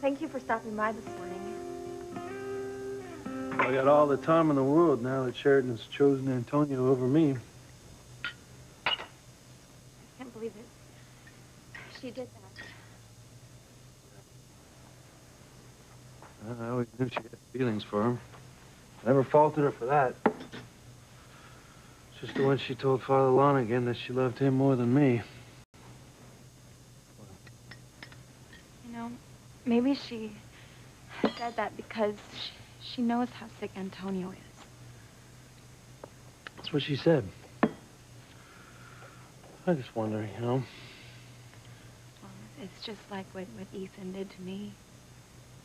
Thank you for stopping by this morning. I got all the time in the world now that Sheridan's chosen Antonio over me. I can't believe it. She did that. I always knew she had feelings for him. Never faulted her for that. It's just when she told Father Lonigan that she loved him more than me. You know, maybe she said that because she knows how sick Antonio is. That's what she said. I just wonder, you know. Well, it's just like what Ethan did to me.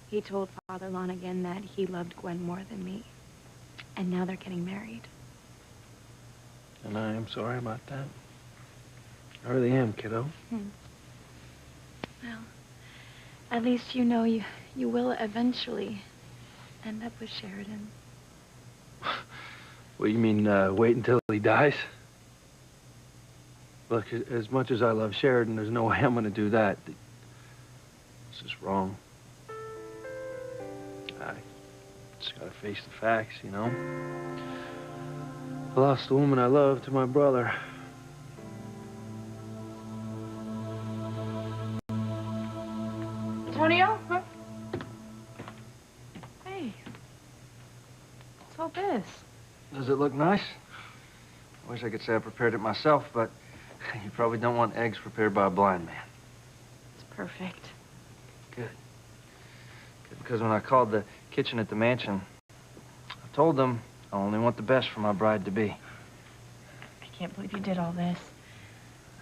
He told Father Lonigan that he loved Gwen more than me. And now they're getting married. And I am sorry about that. I really am, kiddo. Well, at least you know you will eventually end up with Sheridan. What, you mean, wait until he dies? Look, as much as I love Sheridan, there's no way I'm gonna do that. This is wrong. I just gotta face the facts, you know? I lost the woman I loved to my brother. Antonio? Huh? Hey. What's all this? Does it look nice? I wish I could say I prepared it myself, but you probably don't want eggs prepared by a blind man. It's perfect. Good. Good, because when I called the kitchen at the mansion, I told them I only want the best for my bride-to-be. I can't believe you did all this.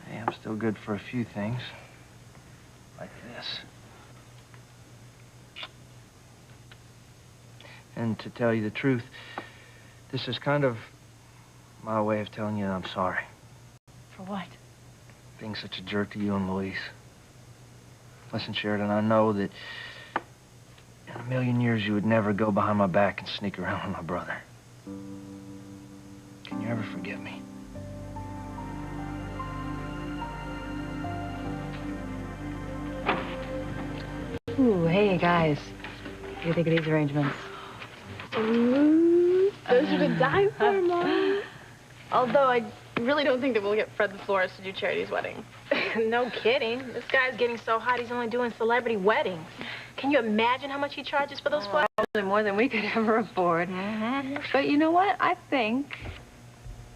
Hey, I'm still good for a few things. Like this. And to tell you the truth, this is kind of my way of telling you that I'm sorry. For what? Being such a jerk to you and Louise. Listen, Sheridan, I know that in a million years you would never go behind my back and sneak around with my brother. Can you ever forgive me? Ooh, hey, guys. What do you think of these arrangements? Those are to die for, Mom. Although I really don't think that we'll get Fred the florist to do Charity's wedding. No kidding. This guy's getting so hot, he's only doing celebrity weddings. Can you imagine how much he charges for those flowers? Probably more than we could ever afford. But you know what? I think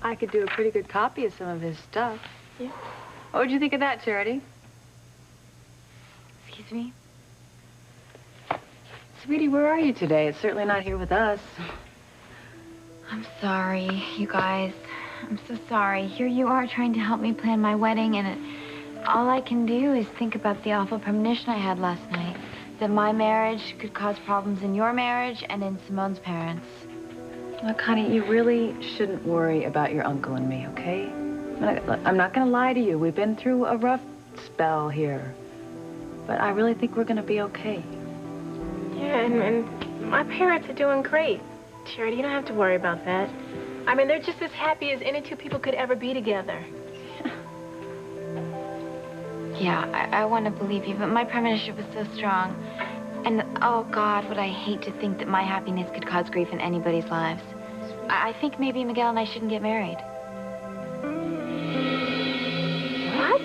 I could do a pretty good copy of some of his stuff. Yeah. What would you think of that, Charity? Excuse me? Sweetie, where are you today? It's certainly not here with us. I'm sorry, you guys. I'm so sorry. Here you are trying to help me plan my wedding, and all I can do is think about the awful premonition I had last night. That my marriage could cause problems in your marriage and in Simone's parents. Look, honey, you really shouldn't worry about your uncle and me, okay? I'm not gonna lie to you. We've been through a rough spell here. But I really think we're gonna be okay. Yeah, and my parents are doing great. Charity, you don't have to worry about that. I mean, they're just as happy as any two people could ever be together. Yeah, I want to believe you, but my premonition was so strong. And, oh, God, would I hate to think that my happiness could cause grief in anybody's lives. I think maybe Miguel and I shouldn't get married. What?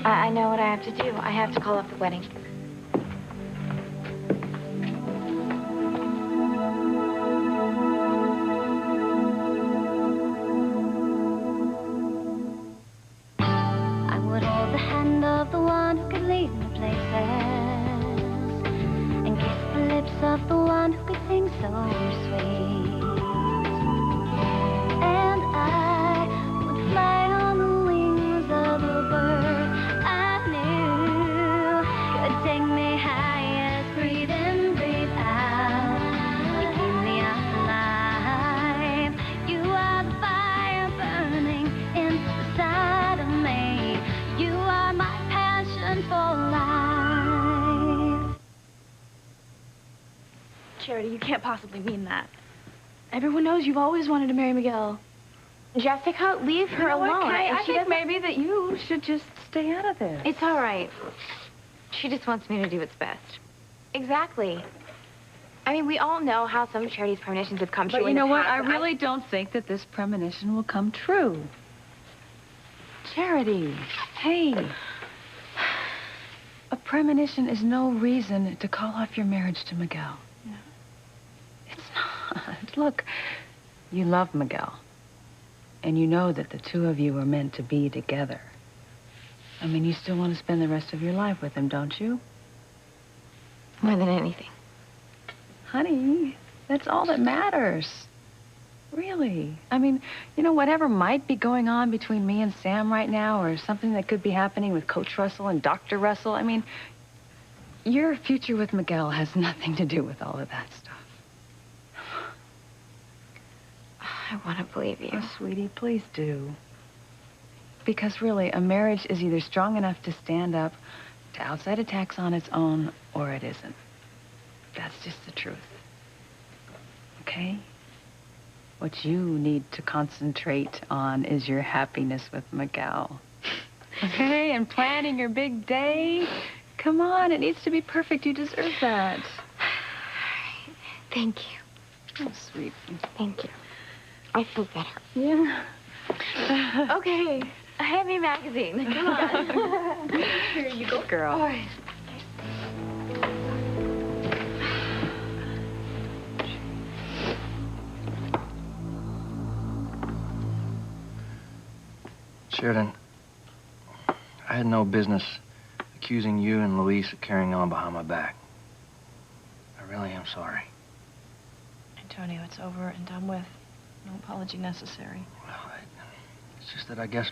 I know what I have to do. I have to call off the wedding. Of the one who could sing so sweet, and I would fly on the wings of a bird I knew could take me higher. Breathe in, breathe out. You keep me alive. You are the fire burning inside of me. You are my passion for life. Charity, you can't possibly mean that. Everyone knows you've always wanted to marry Miguel. Jessica, leave her alone. I think maybe that you should just stay out of this. It's all right. She just wants me to do what's best. Exactly. I mean, we all know how some charities' premonitions have come true. But you in the know what? past, I but really don't think that this premonition will come true. Charity, hey. A premonition is no reason to call off your marriage to Miguel. No. It's not. Look, you love Miguel. And you know that the two of you are meant to be together. I mean, you still want to spend the rest of your life with him, don't you? More than anything. Honey, that's all that matters. Really. I mean, you know, whatever might be going on between me and Sam right now, or something that could be happening with Coach Russell and Dr. Russell, I mean, your future with Miguel has nothing to do with all of that stuff. I want to believe you. Oh, sweetie, please do. Because really, a marriage is either strong enough to stand up to outside attacks on its own, or it isn't. That's just the truth. Okay? What you need to concentrate on is your happiness with Miguel. Okay? And planning your big day. Come on, it needs to be perfect. You deserve that. Thank you. Oh, sweet. Thank you. I feel better. Yeah. Okay. Hand me a magazine. Come on. Here you go, girl. All right. Sheridan, I had no business accusing you and Luis of carrying on behind my back. I really am sorry. Antonio, it's over and done with. No apology necessary. Well, it's just that I guess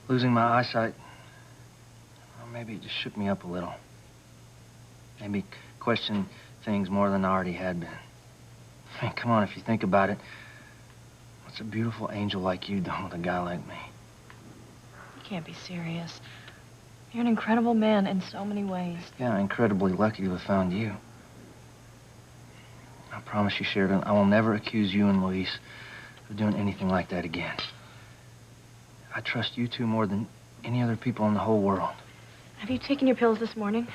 losing my eyesight, well, maybe it just shook me up a little. Made me question things more than I already had been. I mean, come on, if you think about it, what's a beautiful angel like you done with a guy like me? You can't be serious. You're an incredible man in so many ways. Yeah, incredibly lucky to have found you. I promise you, Sheridan, I will never accuse you and Luis of doing anything like that again. I trust you two more than any other people in the whole world. Have you taken your pills this morning?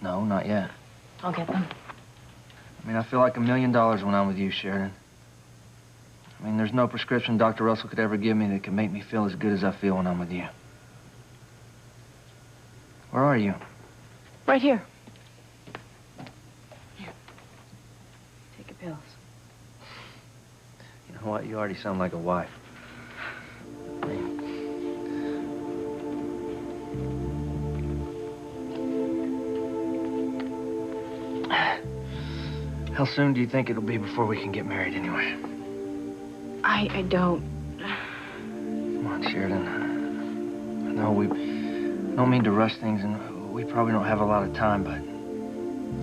No, not yet. I'll get them. I mean, I feel like $1 million when I'm with you, Sheridan. I mean, there's no prescription Dr. Russell could ever give me that can make me feel as good as I feel when I'm with you. Where are you? Right here. Take your pills. You know what? You already sound like a wife. How soon do you think it'll be before we can get married anyway? I don't. Come on, Sheridan. I know we don't mean to rush things, and we probably don't have a lot of time, but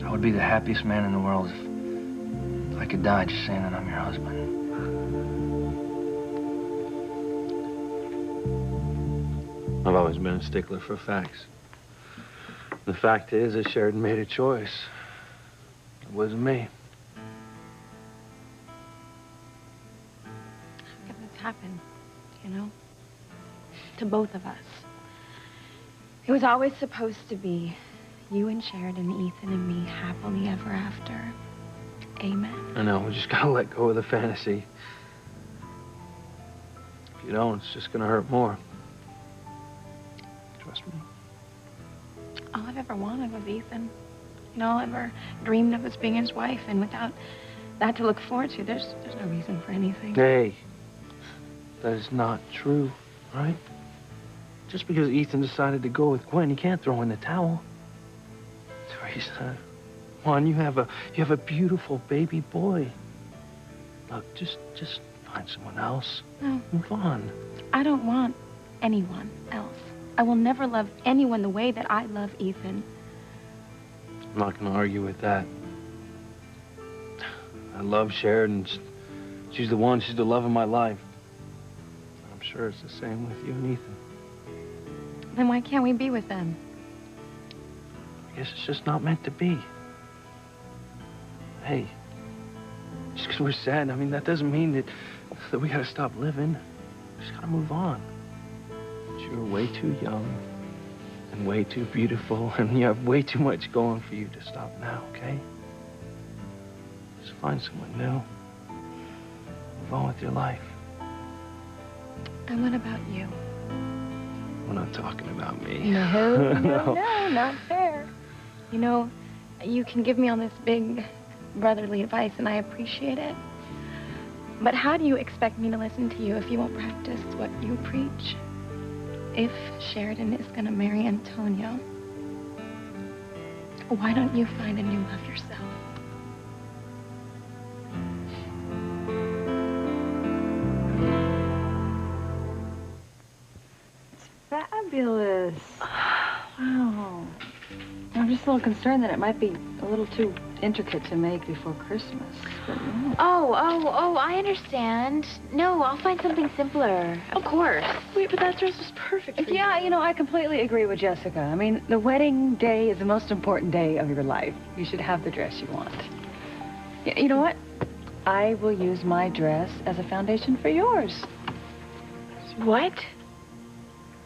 I would be the happiest man in the world if I could die just saying that I'm your husband. I've always been a stickler for facts. The fact is that Sheridan made a choice. It wasn't me. This happened, you know? To both of us. It was always supposed to be you and Sheridan, Ethan and me, happily ever after. Amen. I know, we just gotta let go of the fantasy. If you don't, it's just gonna hurt more. Trust me. All I've ever wanted was Ethan. You know, all I ever dreamed of was being his wife, and without that to look forward to, there's no reason for anything. Hey, that is not true, right? Just because Ethan decided to go with Gwen, you can't throw in the towel. Teresa, come on, you have a beautiful baby boy. Look, just find someone else. No. Move on. I don't want anyone else. I will never love anyone the way that I love Ethan. I'm not gonna argue with that. I love Sheridan. She's the one, she's the love of my life. I'm sure it's the same with you and Ethan. Then why can't we be with them? I guess it's just not meant to be. Hey, just because we're sad, I mean, that doesn't mean that we gotta stop living. We just gotta move on. But you're way too young. and way too beautiful, and you have way too much going for you to stop now, okay? Just find someone new. Move on with your life. And what about you? We're not talking about me. No, no, not fair. You know, you can give me all this big brotherly advice, and I appreciate it. But how do you expect me to listen to you if you won't practice what you preach? If Sheridan is going to marry Antonio, why don't you find a new love yourself? Fabulous. Wow. I'm just a little concerned that it might be a little too intricate to make before Christmas. But, yeah. Oh, I understand. No, I'll find something simpler. Of course. Wait, but that dress was perfect for you. Yeah, you know, I completely agree with Jessica. I mean, the wedding day is the most important day of your life. You should have the dress you want. You know what? I will use my dress as a foundation for yours. What?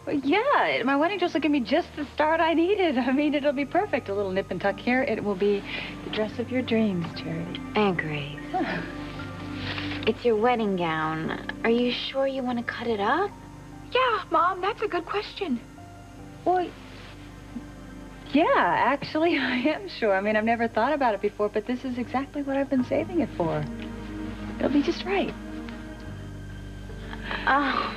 Well, yeah, my wedding dress will give me just the start I needed. I mean, it'll be perfect. A little nip and tuck here. It will be the dress of your dreams, Charity. Aunt Grace. It's your wedding gown. Are you sure you want to cut it up? Yeah, Mom, that's a good question. Well, yeah, actually, I am sure. I mean, I've never thought about it before, but this is exactly what I've been saving it for. It'll be just right. Oh.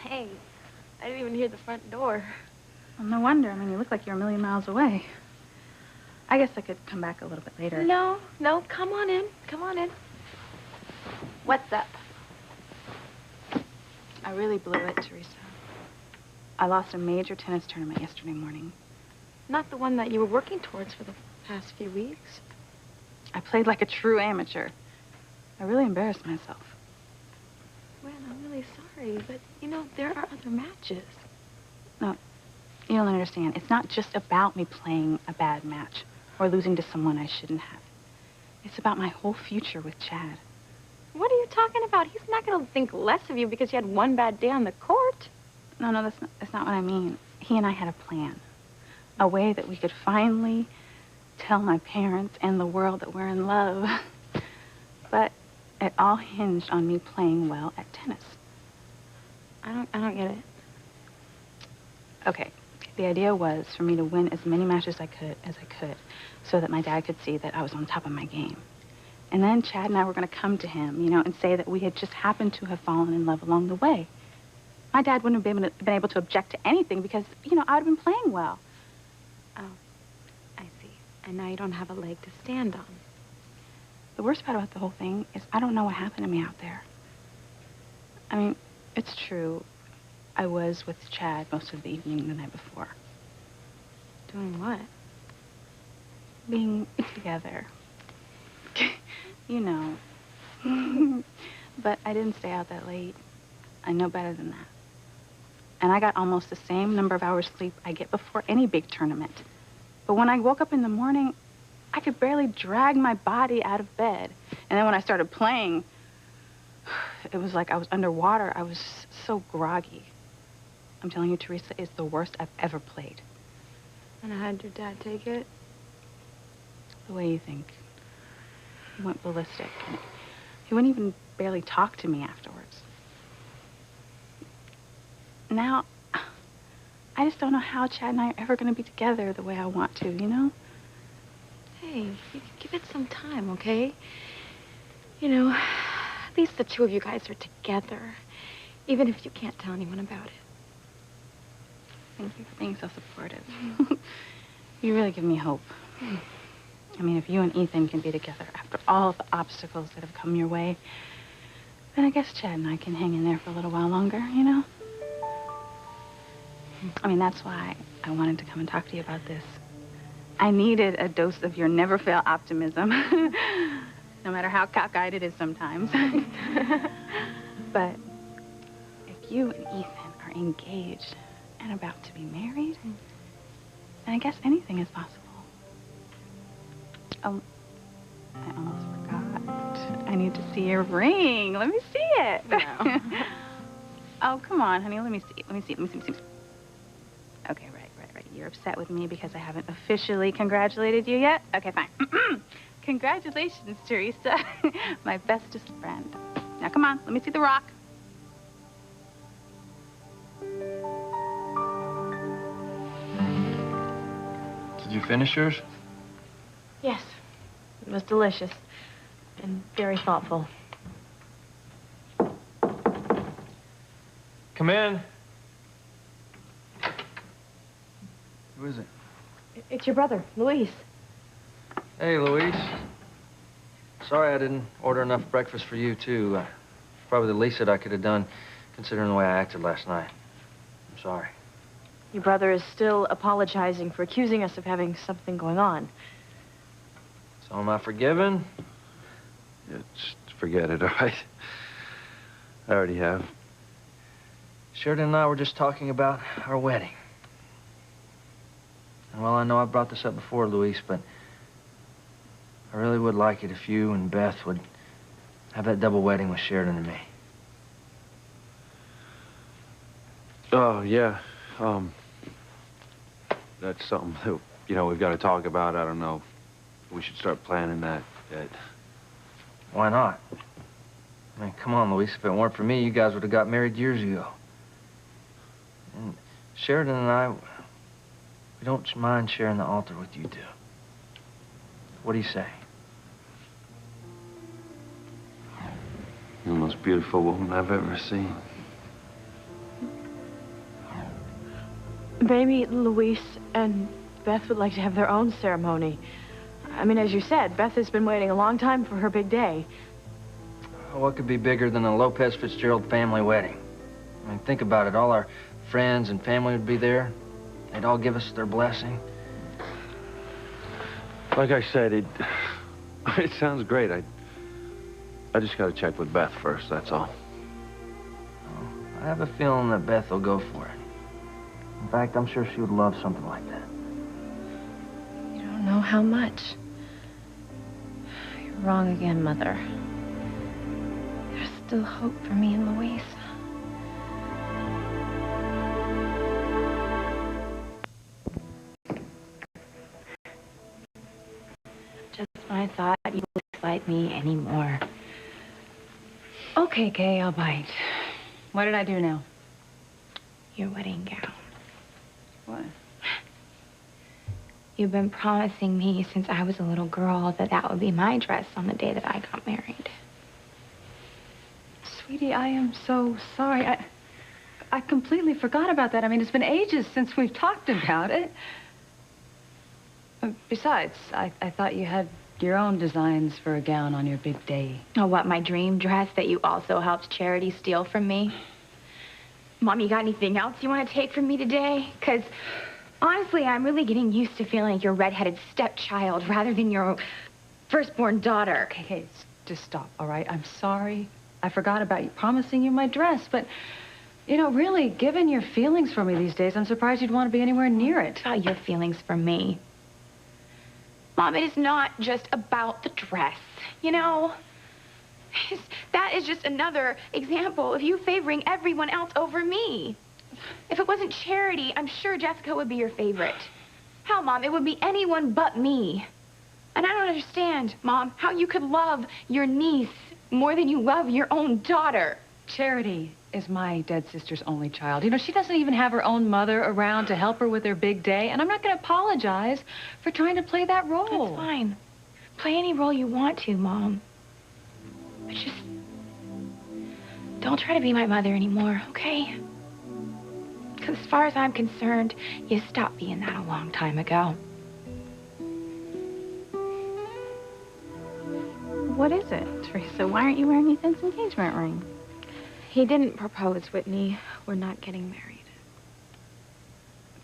Hey, I didn't even hear the front door. Well, no wonder. I mean, you look like you're a million miles away. I guess I could come back a little bit later. No, come on in. Come on in. What's up? I really blew it, Teresa. I lost a major tennis tournament yesterday morning. Not the one that you were working towards for the past few weeks. I played like a true amateur. I really embarrassed myself. Well, I'm really sorry, but, you know, there are other matches. No, you don't understand. It's not just about me playing a bad match or losing to someone I shouldn't have. It's about my whole future with Chad. What are you talking about? He's not going to think less of you because you had one bad day on the court. No, that's not what I mean. He and I had a plan. A way that we could finally tell my parents and the world that we're in love. But it all hinged on me playing well at tennis. I don't get it. Okay, the idea was for me to win as many matches as I could, so that my dad could see that I was on top of my game. And then Chad and I were going to come to him, you know, and say that we had just happened to have fallen in love along the way. My dad wouldn't have been able to object to anything because, you know, I'd been playing well. Oh, I see. And now you don't have a leg to stand on. The worst part about the whole thing is I don't know what happened to me out there. I mean, it's true. I was with Chad most of the evening the night before. Doing what? Being together. You know. But I didn't stay out that late. I know better than that. And I got almost the same number of hours sleep I get before any big tournament. But when I woke up in the morning, I could barely drag my body out of bed. And then when I started playing, it was like I was underwater. I was so groggy. I'm telling you, Teresa, it's the worst I've ever played. And how did your dad take it? The way you think. He went ballistic. He wouldn't even barely talk to me afterwards. Now, I just don't know how Chad and I are ever going to be together the way I want to, you know? Hey, you give it some time, okay? You know, at least the two of you guys are together, even if you can't tell anyone about it. Thank you for being so supportive. You really give me hope. I mean, if you and Ethan can be together after all the obstacles that have come your way, then I guess Chad and I can hang in there for a little while longer, you know? I mean, that's why I wanted to come and talk to you about this. I needed a dose of your never-fail optimism, no matter how cockeyed it is sometimes. But if you and Ethan are engaged and about to be married, And I guess anything is possible. Oh, I almost forgot. I need to see your ring. Let me see it. No. Oh, come on, honey. Let me see. Okay, right. You're upset with me because I haven't officially congratulated you yet? Okay, fine. Congratulations, Teresa. My bestest friend. Now, come on. Let me see the rock. Did you finish yours? Yes. It was delicious. And very thoughtful. Come in. Who is it? It's your brother, Luis. Hey, Luis. Sorry I didn't order enough breakfast for you, too. Probably the least that I could have done, considering the way I acted last night. I'm sorry. Your brother is still apologizing for accusing us of having something going on. So am I forgiven? Yeah, just forget it, all right? I already have. Sheridan and I were just talking about our wedding. And well, I know I've brought this up before, Luis, but I really would like it if you and Beth would have that double wedding with Sheridan and me. Oh, yeah. That's something that, we've got to talk about. I don't know. We should start planning that yet. Why not? I mean, come on, Luis. If it weren't for me, you guys would have got married years ago. And Sheridan and I, we don't mind sharing the altar with you two. What do you say? You're the most beautiful woman I've ever seen. Maybe Luis and Beth would like to have their own ceremony. I mean, as you said, Beth has been waiting a long time for her big day. What could be bigger than a Lopez Fitzgerald family wedding? I mean, think about it. All our friends and family would be there. They'd all give us their blessing. Like I said, it sounds great. I just got to check with Beth first, that's all. Oh, I have a feeling that Beth will go for it. In fact, I'm sure she would love something like that. You don't know how much. You're wrong again, Mother. There's still hope for me and Luis. Just when I thought you wouldn't like me anymore. Okay, Kay, I'll bite. What did I do now? Your wedding gown. What? You've been promising me since I was a little girl that that would be my dress on the day that I got married. Sweetie, I am so sorry. I completely forgot about that. I mean, it's been ages since we've talked about it. Besides, I thought you had your own designs for a gown on your big day. Oh, what, my dream dress that you also helped Charity steal from me? Mom, you got anything else you want to take from me today? Because, honestly, I'm really getting used to feeling like your redheaded stepchild rather than your firstborn daughter. Okay, just stop, all right? I'm sorry. I forgot about you promising you my dress, but, really, given your feelings for me these days, I'm surprised you'd want to be anywhere near it. About your feelings for me. Mom, it is not just about the dress, That is just another example of you favoring everyone else over me. If it wasn't Charity, I'm sure Jessica would be your favorite. Hell, Mom, it would be anyone but me. And I don't understand, Mom, how you could love your niece more than you love your own daughter. Charity is my dead sister's only child. She doesn't even have her own mother around to help her with her big day, and I'm not going to apologize for trying to play that role. That's fine. Play any role you want to, Mom. But just don't try to be my mother anymore, okay? Because as far as I'm concerned, you stopped being that a long time ago. What is it, Teresa? Why aren't you wearing Ethan's engagement ring? He didn't propose, Whitney. We're not getting married.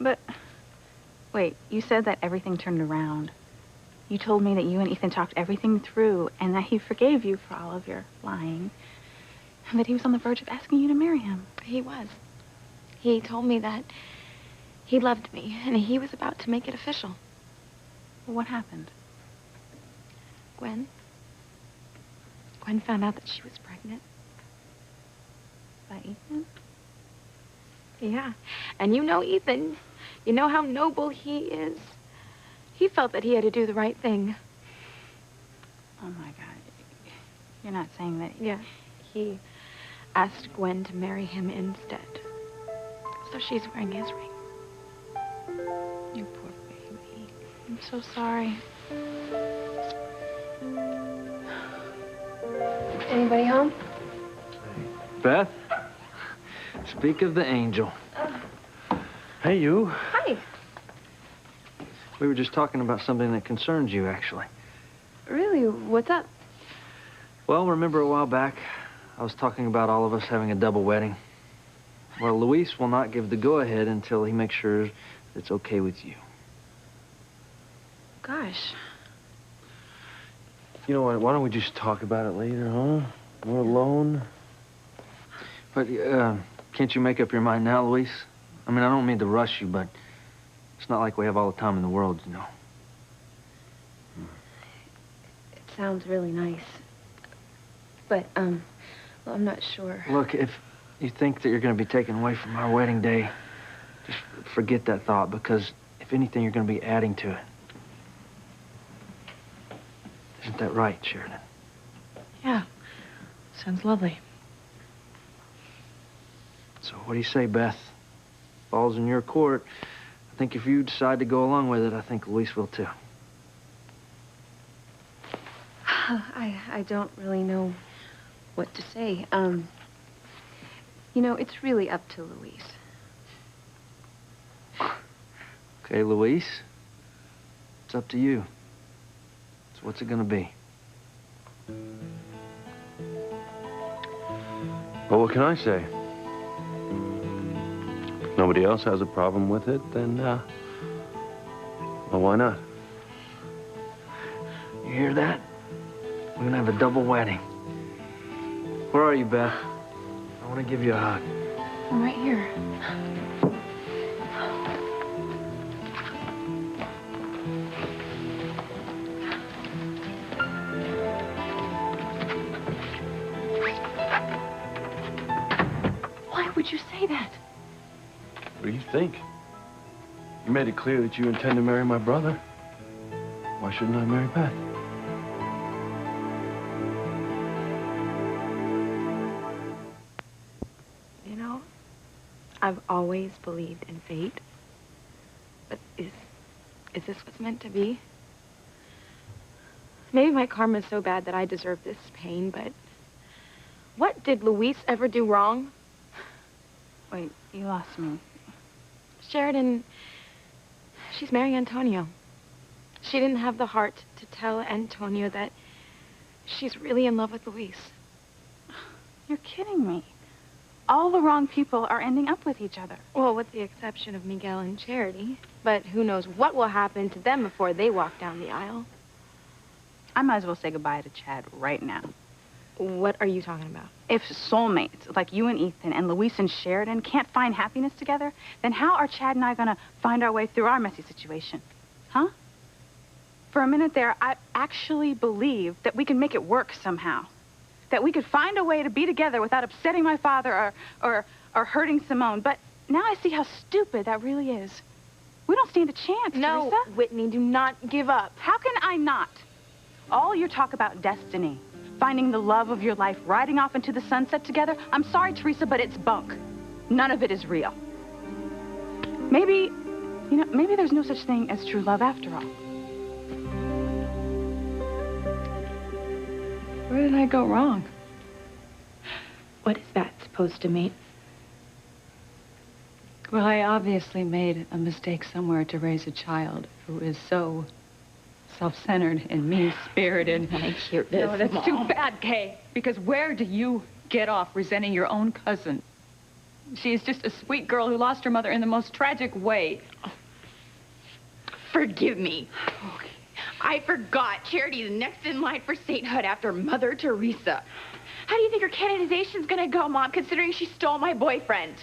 But, wait, you said that everything turned around. You told me that you and Ethan talked everything through and that he forgave you for all of your lying. And that he was on the verge of asking you to marry him. He was. He told me that He loved me, and he was about to make it official. What happened? Gwen found out that she was pregnant. By Ethan? Yeah. And you know Ethan. You know how noble he is. He felt that he had to do the right thing. Oh, my God. You're not saying that... Yeah. He asked Gwen to marry him instead. So she's wearing his ring. You poor baby. I'm so sorry. Anybody home? Beth, speak of the angel. Hey, you. Hi. We were just talking about something that concerns you, actually. Really? What's up? Well, remember a while back, I was talking about all of us having a double wedding. Well, Luis will not give the go-ahead until he makes sure it's okay with you. Gosh. You know what? Why don't we just talk about it later, huh? We're alone. But, can't you make up your mind now, Luis? I mean, I don't mean to rush you, but it's not like we have all the time in the world, you know. It sounds really nice. But, well, I'm not sure. Look, if you think that you're going to be taken away from our wedding day, just forget that thought, because if anything, you're going to be adding to it. Isn't that right, Sheridan? Yeah. Sounds lovely. So what do you say, Beth? Ball's in your court. I think if you decide to go along with it, I think Luis will too. I don't really know what to say. You know, it's really up to Luis. Okay, Luis. It's up to you. So what's it gonna be? Well, what can I say? If nobody else has a problem with it, then, well, why not? You hear that? We're gonna have a double wedding. Where are you, Beth? I want to give you a hug. I'm right here. Why would you say that? What do you think? You made it clear that you intend to marry my brother. Why shouldn't I marry Beth? You know, I've always believed in fate. But is this what's meant to be? Maybe my karma's so bad that I deserve this pain, but what did Luis ever do wrong? Wait, you lost me. Sheridan, she's marrying Antonio. She didn't have the heart to tell Antonio that she's really in love with Luis. You're kidding me. All the wrong people are ending up with each other. Well, with the exception of Miguel and Charity. But who knows what will happen to them before they walk down the aisle. I might as well say goodbye to Chad right now. What are you talking about? If soulmates like you and Ethan and Luis and Sheridan can't find happiness together, then how are Chad and I gonna find our way through our messy situation? Huh? For a minute there, I actually believed that we could make it work somehow. That we could find a way to be together without upsetting my father or hurting Simone. But now I see how stupid that really is. We don't stand a chance, No, Teresa. Whitney, do not give up. How can I not? All your talk about destiny, finding the love of your life, riding off into the sunset together, I'm sorry, Teresa, but it's bunk. None of it is real. Maybe, you know, maybe there's no such thing as true love after all. Where did I go wrong? What is that supposed to mean? Well, I obviously made a mistake somewhere to raise a child who is so self-centered and mean-spirited. I hear this, No, that's Mom. too bad, Kay. Because where do you get off resenting your own cousin? She is just a sweet girl who lost her mother in the most tragic way. Forgive me. I forgot Charity's next in line for sainthood after Mother Teresa. How do you think her canonization's gonna go, Mom, considering she stole my boyfriend?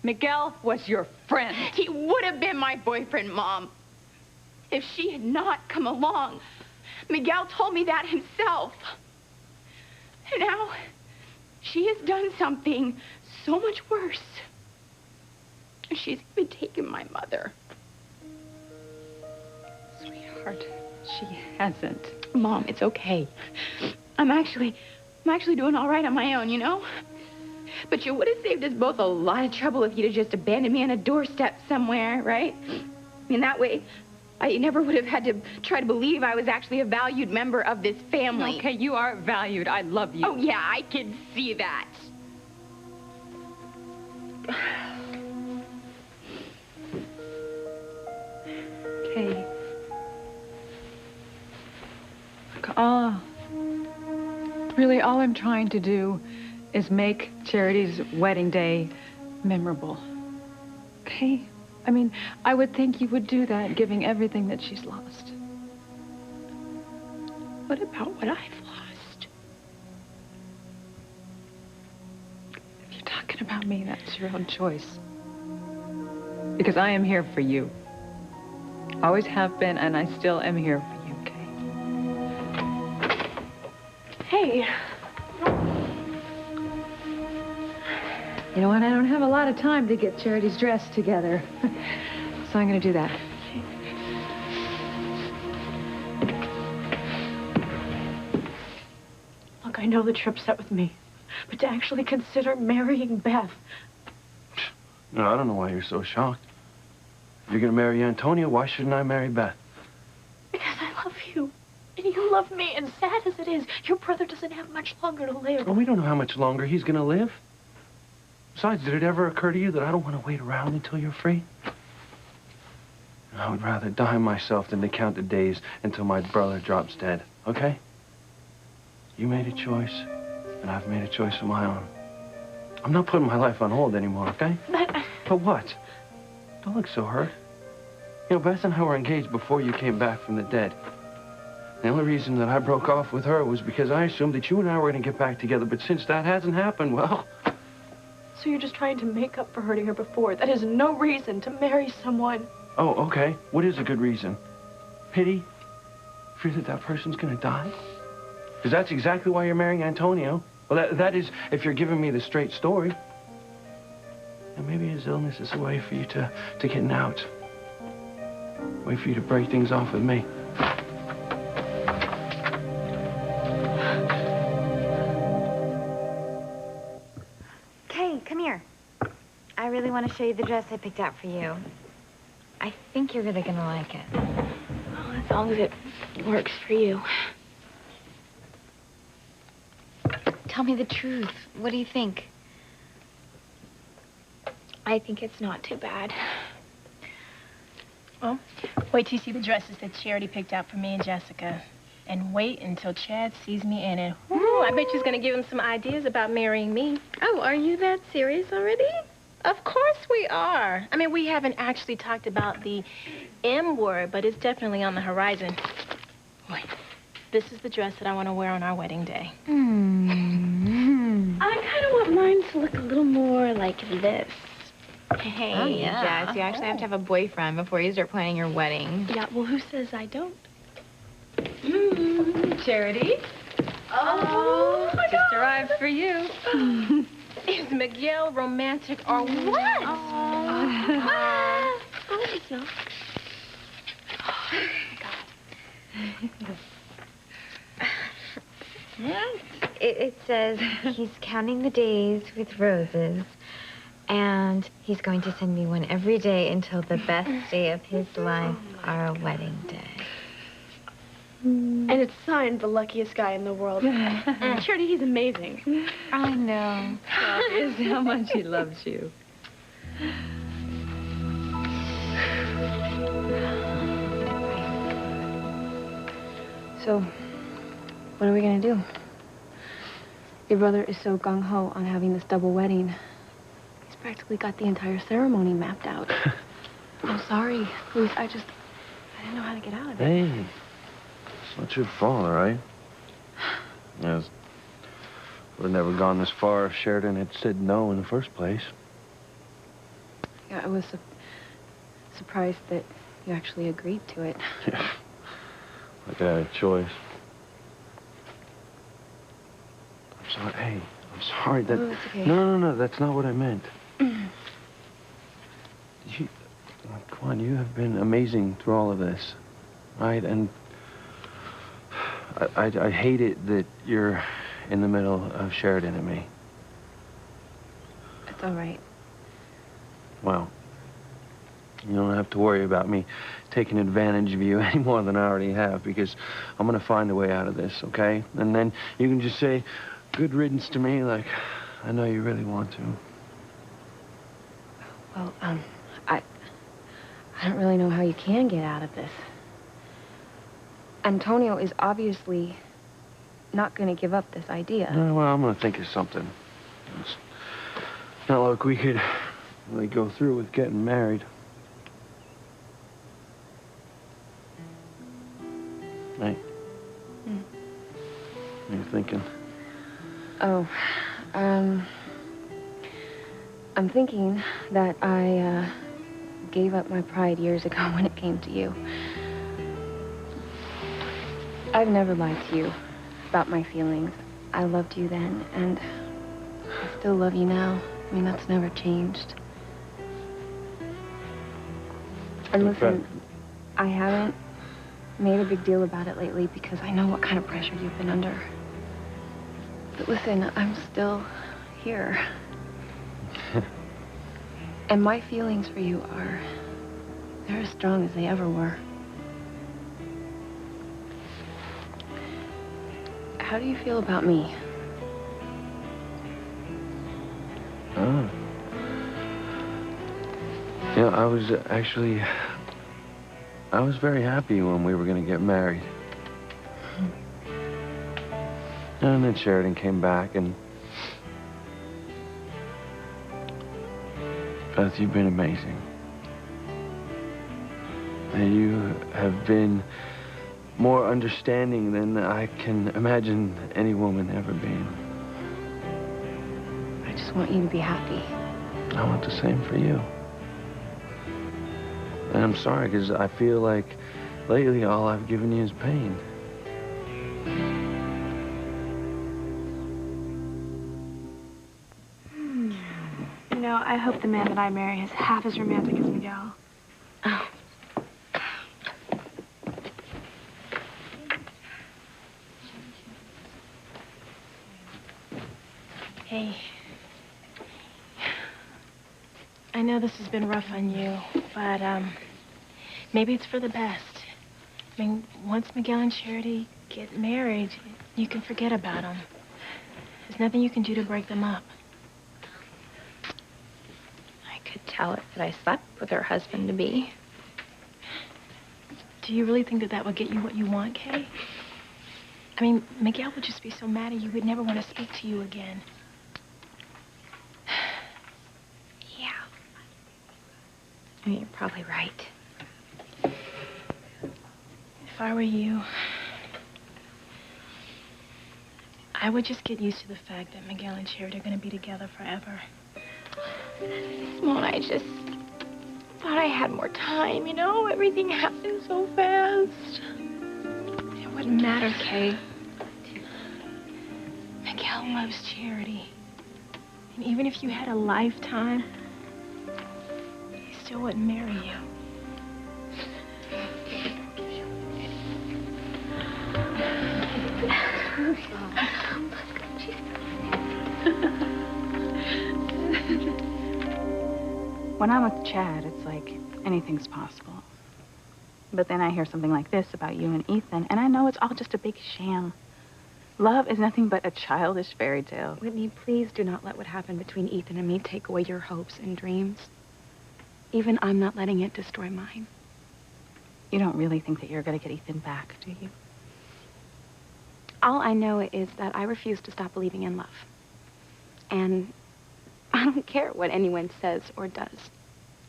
Miguel was your friend. He would have been my boyfriend, Mom, if she had not come along. Miguel told me that himself. And now, she has done something so much worse. She's even taken my mother. Sweetheart, she hasn't. Mom, it's okay. I'm actually doing all right on my own, you know? But you would have saved us both a lot of trouble if you'd have just abandoned me on a doorstep somewhere, right? I mean, that way, I never would have had to try to believe I was actually a valued member of this family. Okay, you are valued. I love you. Oh, yeah, I can see that. Okay. Really, all I'm trying to do is make Charity's wedding day memorable. Okay? I mean, I would think you would do that, giving everything that she's lost. What about what I've lost? If you're talking about me, that's your own choice. Because I am here for you. Always have been, and I still am here for you, okay? Hey. You know what? I don't have a lot of time to get Charity's dress together. So I'm going to do that. Look, I know that you're upset with me, but to actually consider marrying Beth. No, I don't know why you're so shocked. If you're going to marry Antonia, why shouldn't I marry Beth? Because I love you. And you love me. And sad as it is, your brother doesn't have much longer to live. Well, we don't know how much longer he's going to live. Besides, did it ever occur to you that I don't want to wait around until you're free? I would rather die myself than to count the days until my brother drops dead, okay? You made a choice, and I've made a choice of my own. I'm not putting my life on hold anymore, okay? But what? Don't look so hurt. You know, Beth and I were engaged before you came back from the dead. The only reason that I broke off with her was because I assumed that you and I were going to get back together, but since that hasn't happened, well... So you're just trying to make up for hurting her before. That is no reason to marry someone. Oh, okay. What is a good reason? Pity? Fear that that person's going to die? Because that's exactly why you're marrying Antonio. Well, that is, if you're giving me the straight story. And maybe his illness is a way for you to get out. A way for you to break things off with me. Kay, come here. I really want to show you the dress I picked out for you. I think you're really gonna like it. Oh, as long as it works for you. Tell me the truth. What do you think? I think it's not too bad. Well, wait till you see the dresses that Charity picked out for me and Jessica. And wait until Chad sees me in it. Ooh, I bet she's gonna give him some ideas about marrying me. Oh, are you that serious already? Of course we are. I mean, we haven't actually talked about the M word, but it's definitely on the horizon. Wait, this is the dress that I want to wear on our wedding day. I kind of want mine to look a little more like this. Hey, Oh, yeah. Jess, you actually have to have a boyfriend before you start planning your wedding. Yeah, well, who says I don't? Charity? Oh, my Just arrived for you. Is Miguel romantic or what? So. It says he's counting the days with roses, and he's going to send me one every day until the best day of his life, our wedding day. And it's signed the luckiest guy in the world. Charity, he's amazing. I know. Is how much he loves you. So, what are we gonna do? Your brother is so gung-ho on having this double wedding. He's practically got the entire ceremony mapped out. I'm sorry, Luis, I didn't know how to get out of it. Hey, it's not your fault, all right? Yes. Would have never gone this far if Sheridan had said no in the first place. Yeah, I was surprised that you actually agreed to it. Yeah. Like I had a choice. I'm sorry. Hey, I'm sorry that... Oh, it's okay. No, that's not what I meant. Come on, you have been amazing through all of this, right? And I hate it that you're in the middle of Sheridan and me. It's all right. Well, you don't have to worry about me taking advantage of you any more than I already have, because I'm going to find a way out of this, okay? And then you can just say good riddance to me like I know you really want to. Well, I don't really know how you can get out of this. Antonio is obviously not going to give up this idea. Well, I'm going to think of something. It's not like we could really go through with getting married. Hey. What are you thinking? Oh, I'm thinking that I gave up my pride years ago when it came to you. I've never lied to you about my feelings. I loved you then, and I still love you now. I mean, that's never changed. And listen, I haven't made a big deal about it lately because I know what kind of pressure you've been under. But listen, I'm still here. And my feelings for you they're as strong as they ever were. How do you feel about me? Oh. You know, I was very happy when we were going to get married. And then Sheridan came back, and Beth, you've been amazing. And you have been more understanding than I can imagine any woman ever being. I just want you to be happy. I want the same for you. And I'm sorry, because I feel like lately all I've given you is pain. You know, I hope the man that I marry is half as romantic as Miguel. Oh. Hey. I know this has been rough on you, but, maybe it's for the best. I mean, once Miguel and Charity get married, you can forget about them. There's nothing you can do to break them up. I could tell her that I slept with her husband-to-be. Do you really think that that would get you what you want, Kay? I mean, Miguel would just be so mad at you, he'd never want to speak to you again. Yeah. I mean, you're probably right. If I were you, I would just get used to the fact that Miguel and Charity are going to be together forever. Simone, I just thought I had more time, you know? Everything happened so fast. It wouldn't matter, Kay. Miguel loves Charity. And even if you had a lifetime, he still wouldn't marry you. When I'm with Chad, it's like anything's possible. But then I hear something like this about you and Ethan, and I know it's all just a big sham. Love is nothing but a childish fairy tale. Whitney, please do not let what happened between Ethan and me take away your hopes and dreams. Even I'm not letting it destroy mine. You don't really think that you're going to get Ethan back, do you? All I know is that I refuse to stop believing in love. And I don't care what anyone says or does.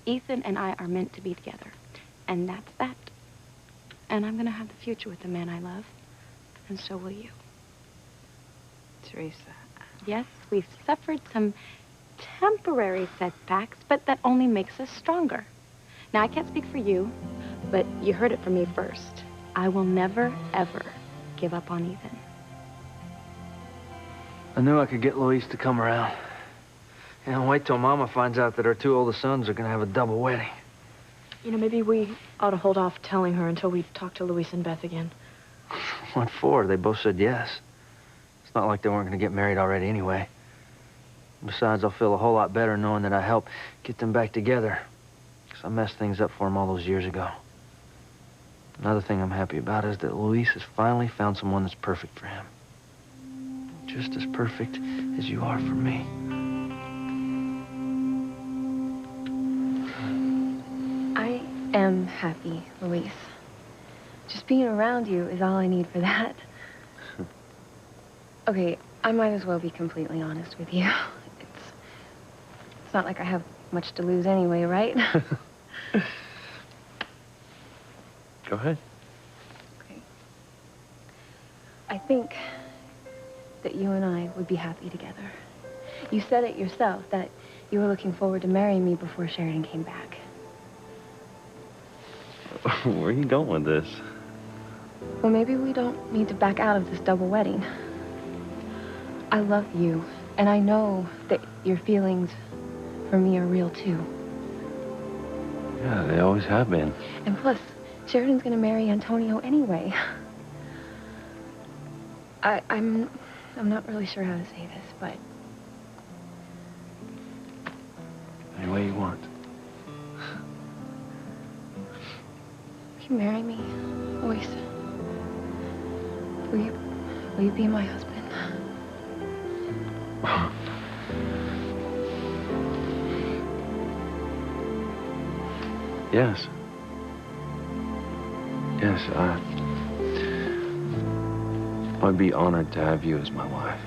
Ethan and I are meant to be together. And that's that. And I'm going to have the future with the man I love. And so will you. Teresa. Yes, we've suffered some temporary setbacks, but that only makes us stronger. Now, I can't speak for you, but you heard it from me first. I will never, ever give up on Ethan. I knew I could get Luis to come around. And wait till Mama finds out that our two oldest sons are gonna have a double wedding. You know, maybe we ought to hold off telling her until we talk to Luis and Beth again. What for? They both said yes. It's not like they weren't gonna get married already anyway. Besides, I'll feel a whole lot better knowing that I helped get them back together. Because I messed things up for them all those years ago. Another thing I'm happy about is that Luis has finally found someone that's perfect for him. Just as perfect as you are for me. I am happy, Luis. Just being around you is all I need for that. Okay, I might as well be completely honest with you. It's not like I have much to lose anyway, right? Go ahead. Okay. I think that you and I would be happy together. You said it yourself, that you were looking forward to marrying me before Sheridan came back. Where are you going with this? Well, maybe we don't need to back out of this double wedding. I love you, and I know that your feelings for me are real, too. Yeah, they always have been. And plus, Sheridan's gonna marry Antonio anyway. I'm not really sure how to say this, but... Any way you want. Will you marry me, Luis? Will you be my husband? Yes. Yes, I'd be honored to have you as my wife.